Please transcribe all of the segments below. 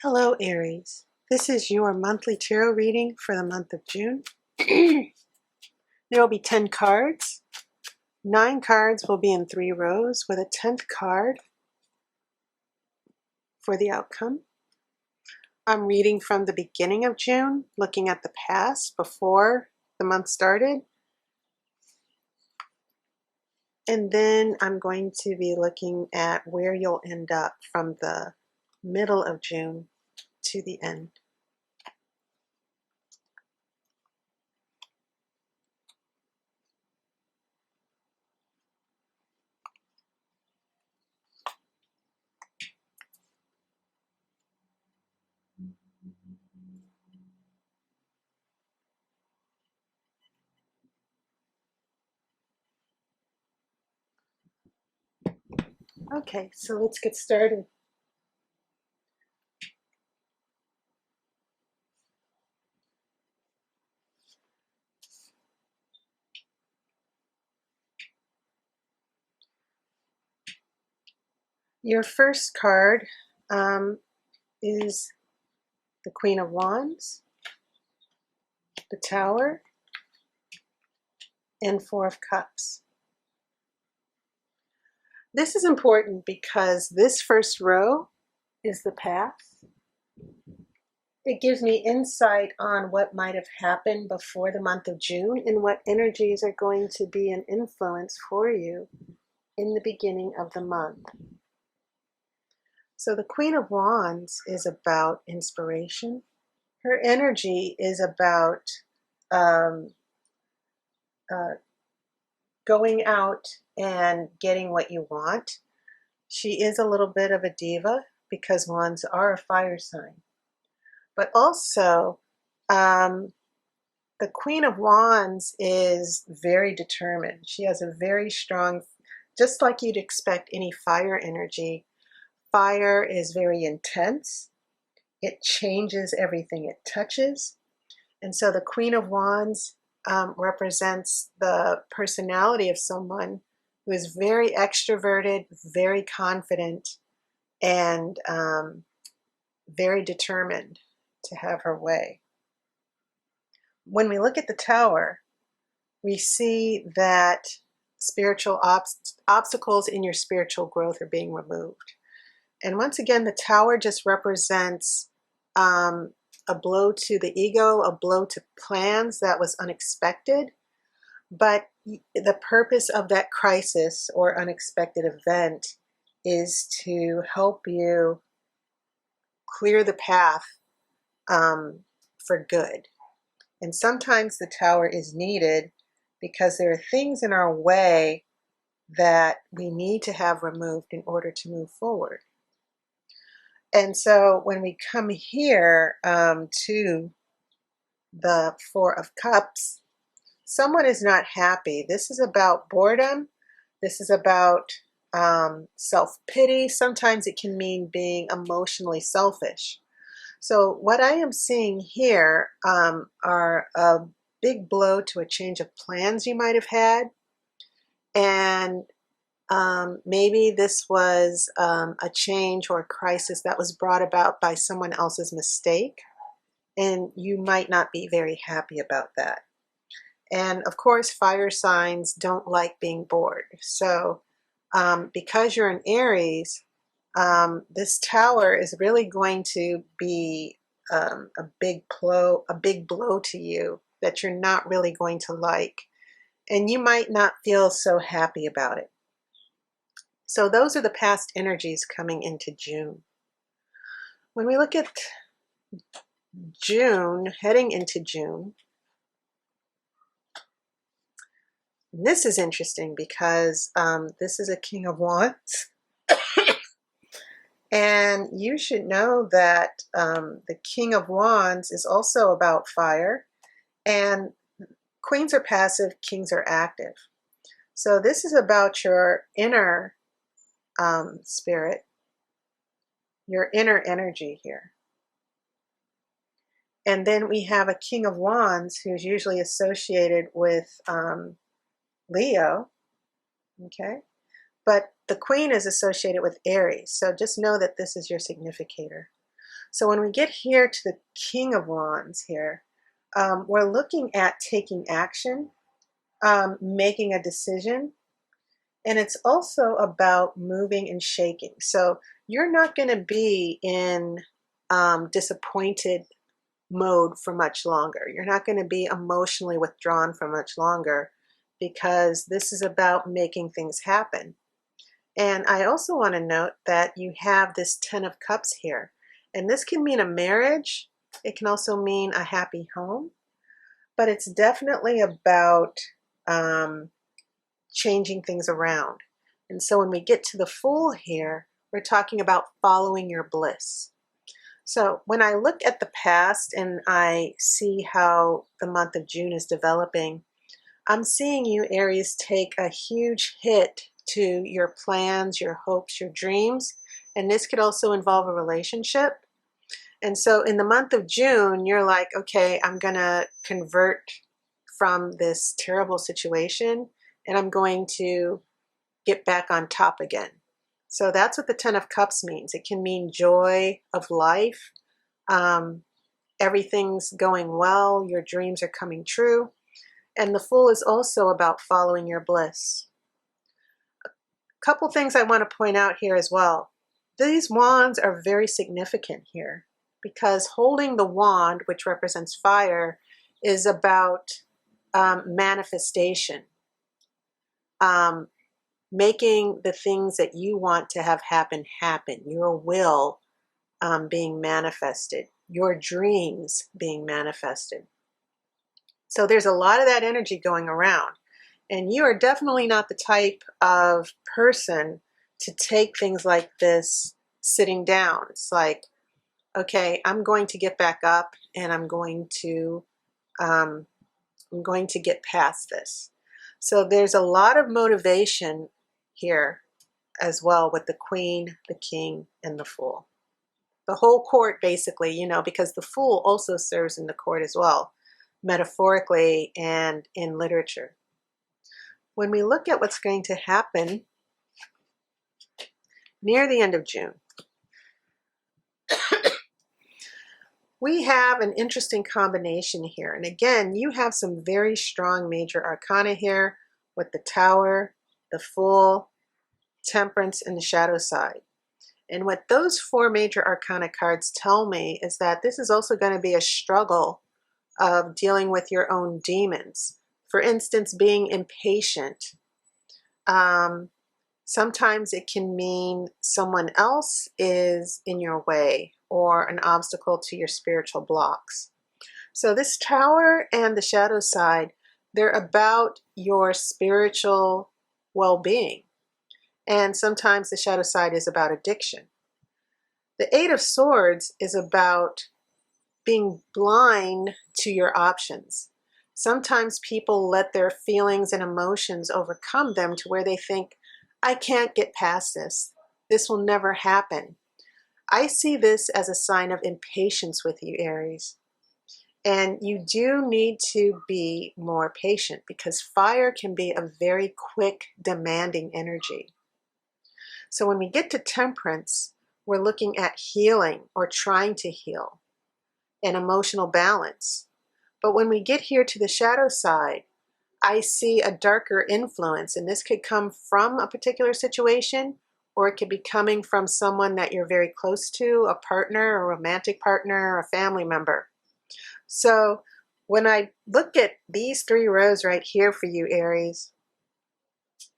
Hello, Aries. This is your monthly tarot reading for the month of June. There will be 10 cards. 9 cards will be in 3 rows with a 10th card for the outcome. I'm reading from the beginning of June, looking at the past before the month started. And then I'm going to be looking at where you'll end up from the middle of June to the end. Okay, so let's get started. Your first card is the Queen of Wands, the Tower, and 4 of Cups. This is important because this first row is the past. It gives me insight on what might have happened before the month of June and what energies are going to be an influence for you in the beginning of the month. So the Queen of Wands is about inspiration. Her energy is about going out and getting what you want. She is a little bit of a diva because wands are a fire sign. But also, the Queen of Wands is very determined. She has a very strong, just like you'd expect any fire energy, fire is very intense. It changes everything it touches. And so the Queen of Wands represents the personality of someone who is very extroverted, very confident, and very determined to have her way. When we look at the Tower, we see that spiritual obstacles in your spiritual growth are being removed. And once again, the Tower just represents a blow to the ego, a blow to plans that was unexpected. But the purpose of that crisis or unexpected event is to help you clear the path for good. And sometimes the Tower is needed because there are things in our way that we need to have removed in order to move forward. And so when we come here to the 4 of Cups, someone is not happy. This is about boredom. This is about self-pity. Sometimes it can mean being emotionally selfish. So what I am seeing here are a big blow to a change of plans you might have had. And maybe this was a change or a crisis that was brought about by someone else's mistake. And you might not be very happy about that. And of course, fire signs don't like being bored. So because you're an Aries, this Tower is really going to be a big blow to you that you're not really going to like. And you might not feel so happy about it. So those are the past energies coming into June. When we look at June, heading into June, this is interesting because this is a King of Wands. And you should know that the King of Wands is also about fire. And queens are passive, kings are active. So this is about your inner spirit, your inner energy here. And then we have a King of Wands who's usually associated with Leo, okay? But the Queen is associated with Aries, so just know that this is your significator. So when we get here to the King of Wands here, we're looking at taking action, making a decision, and it's also about moving and shaking. So you're not going to be in disappointed mode for much longer. You're not going to be emotionally withdrawn for much longer, because this is about making things happen. And I also want to note that you have this 10 of Cups here. And this can mean a marriage. It can also mean a happy home. But it's definitely about changing things around. And so when we get to the Fool here, we're talking about following your bliss. So when I look at the past and I see how the month of June is developing, I'm seeing you, Aries, take a huge hit to your plans, your hopes, your dreams. And this could also involve a relationship. And so in the month of June, you're like, okay, I'm going to convert from this terrible situation and I'm going to get back on top again. So that's what the 10 of Cups means. It can mean joy of life. Everything's going well. Your dreams are coming true. And the Fool is also about following your bliss. A couple things I want to point out here as well. These wands are very significant here because holding the wand, which represents fire, is about manifestation. Making the things that you want to have happen, your will being manifested, your dreams being manifested. So there's a lot of that energy going around. And you are definitely not the type of person to take things like this sitting down. It's like, okay, I'm going to get back up and I'm going to get past this. So there's a lot of motivation here as well with the Queen, the King, and the Fool. The whole court basically, you know, because the Fool also serves in the court as well, metaphorically and in literature. When we look at what's going to happen near the end of June, we have an interesting combination here. And again, you have some very strong major arcana here with the Tower, the Fool, Temperance, and the Shadow side. And what those four major arcana cards tell me is that this is also going to be a struggle of dealing with your own demons. For instance, being impatient. Sometimes it can mean someone else is in your way or an obstacle to your spiritual blocks. So this Tower and the Shadow side, they're about your spiritual well-being. And sometimes the Shadow side is about addiction. The Eight of Swords is about being blind to your options. Sometimes people let their feelings and emotions overcome them to where they think, I can't get past this. This will never happen. I see this as a sign of impatience with you, Aries. And you do need to be more patient because fire can be a very quick, demanding energy. So when we get to Temperance, we're looking at healing or trying to heal and emotional balance. But when we get here to the Shadow side, I see a darker influence, and this could come from a particular situation, or it could be coming from someone that you're very close to, a partner, a romantic partner, or a family member. So when I look at these three rows right here for you, Aries,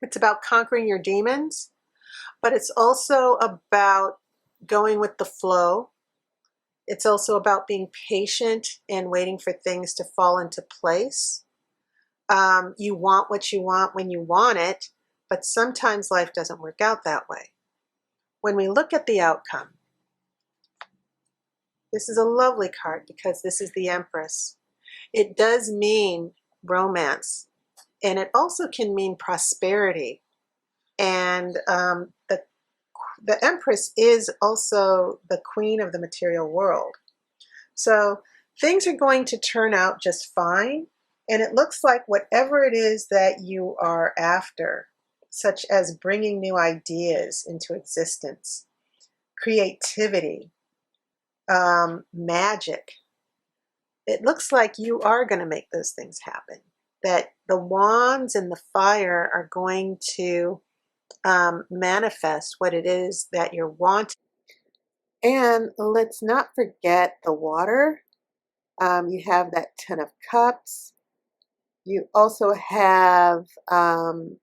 it's about conquering your demons, but it's also about going with the flow. It's also about being patient and waiting for things to fall into place. You want what you want when you want it, but sometimes life doesn't work out that way. When we look at the outcome, this is a lovely card because this is the Empress. It does mean romance, and it also can mean prosperity. And the Empress is also the queen of the material world. So things are going to turn out just fine. And it looks like whatever it is that you are after, such as bringing new ideas into existence, creativity, magic. It looks like you are going to make those things happen. That the wands and the fire are going to manifest what it is that you're wanting. And let's not forget the water. You have that Ten of Cups. You also have the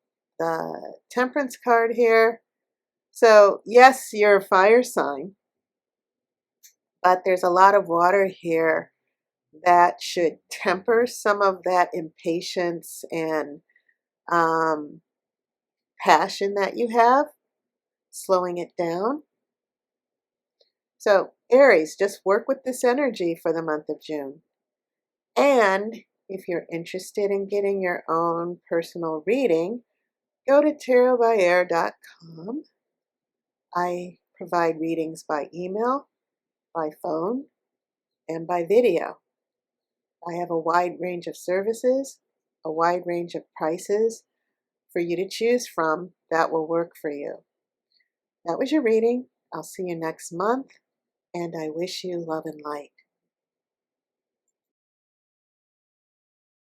Temperance card here. So yes, you're a fire sign, but there's a lot of water here that should temper some of that impatience and passion that you have, slowing it down. So Aries, just work with this energy for the month of June. And if you're interested in getting your own personal reading, go to tarotbyaire.com. I provide readings by email, by phone, and by video. I have a wide range of services, a wide range of prices for you to choose from that will work for you. That was your reading. I'll see you next month, and I wish you love and light.